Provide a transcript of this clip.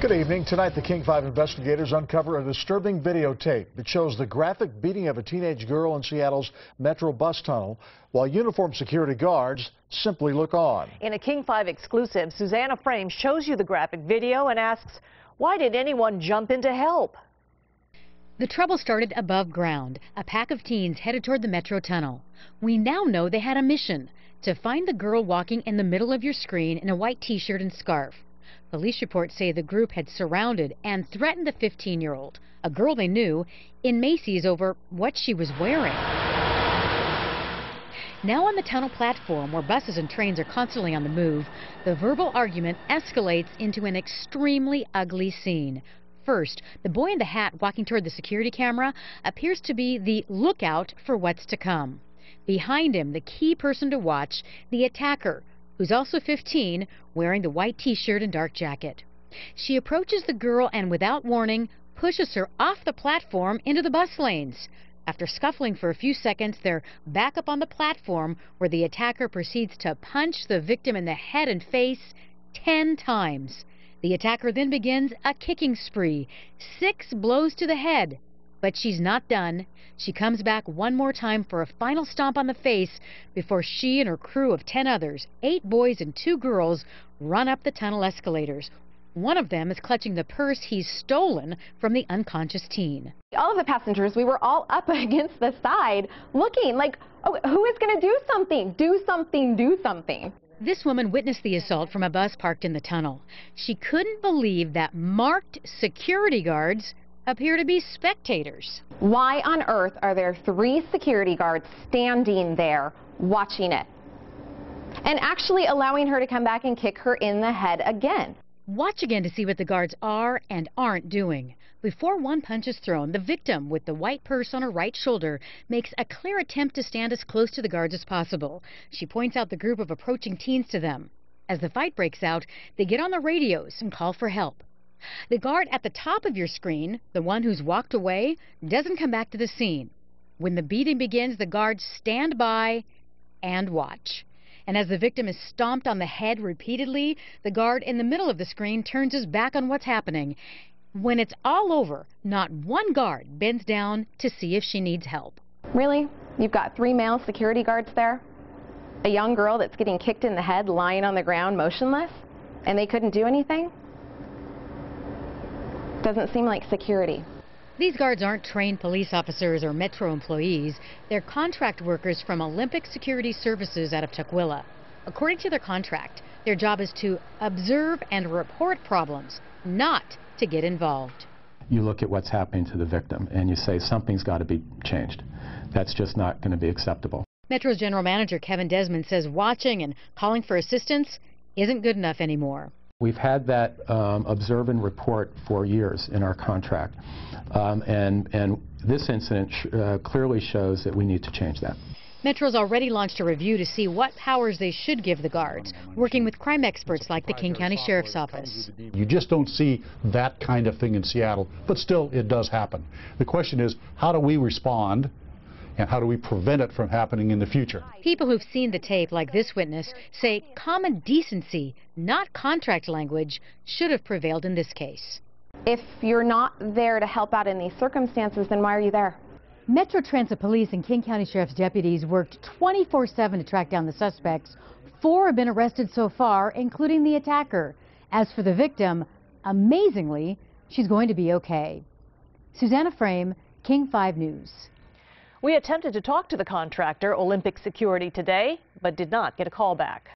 Good evening. Tonight, the KING5 investigators uncover a disturbing videotape that shows the graphic beating of a teenage girl in Seattle's Metro bus tunnel, while uniformed security guards simply look on. In a KING5 exclusive, Susanna Frame shows you the graphic video and asks, why did anyone jump in to help? The trouble started above ground. A pack of teens headed toward the Metro tunnel. We now know they had a mission: to find the girl walking in the middle of your screen in a white t-shirt and scarf. Police reports say the group had surrounded and threatened the 15-year-old, a girl they knew, in Macy's over what she was wearing. Now on the tunnel platform, where buses and trains are constantly on the move, the verbal argument escalates into an extremely ugly scene. First, the boy in the hat walking toward the security camera appears to be the lookout for what's to come. Behind him, the key person to watch, the attacker, who's also 15, wearing the white t-shirt and dark jacket. She approaches the girl and, without warning, pushes her off the platform into the bus lanes. After scuffling for a few seconds, they're back up on the platform, where the attacker proceeds to punch the victim in the head and face 10 times. The attacker then begins a kicking spree, 6 blows to the head. But she's not done. She comes back one more time for a final stomp on the face before she and her crew of 10 others, 8 boys and 2 girls, run up the tunnel escalators. One of them is clutching the purse he's stolen from the unconscious teen. All of the passengers, we were all up against the side looking like, oh, who is going to do something? Do something, do something. This woman witnessed the assault from a bus parked in the tunnel. She couldn't believe that marked security guards appear to be spectators. Why on earth are there 3 security guards standing there watching it and actually allowing her to come back and kick her in the head again? Watch again to see what the guards are and aren't doing. Before one punch is thrown, the victim, with the white purse on her right shoulder, makes a clear attempt to stand as close to the guards as possible. She points out the group of approaching teens to them. As the fight breaks out, they get on the radios and call for help. The guard at the top of your screen, the one who's walked away, doesn't come back to the scene. When the beating begins, the guards stand by and watch. And as the victim is stomped on the head repeatedly, the guard in the middle of the screen turns his back on what's happening. When it's all over, not one guard bends down to see if she needs help. Really? You've got 3 male security guards there? A young girl that's getting kicked in the head, lying on the ground, motionless? And they couldn't do anything? Doesn't seem like security. These guards aren't trained police officers or Metro employees. They're contract workers from Olympic Security Services out of Tukwila. According to their contract, their job is to observe and report problems, not to get involved. You look at what's happening to the victim and you say something's got to be changed. That's just not going to be acceptable. Metro's general manager Kevin Desmond says watching and calling for assistance isn't good enough anymore. We've had that observe and report for years in our contract, and this incident clearly shows that we need to change that. Metro's already launched a review to see what powers they should give the guards, working with crime experts like the King County Sheriff's Office. You just don't see that kind of thing in Seattle, but still it does happen. The question is, how do we respond? And how do we prevent it from happening in the future? People who've seen the tape, like this witness, say common decency, not contract language, should have prevailed in this case. If you're not there to help out in these circumstances, then why are you there? Metro Transit Police and King County Sheriff's deputies worked 24/7 to track down the suspects. 4 have been arrested so far, including the attacker. As for the victim, amazingly, she's going to be okay. Susanna Frame, KING5 News. We attempted to talk to the contractor, Olympic Security, today, but did not get a call back.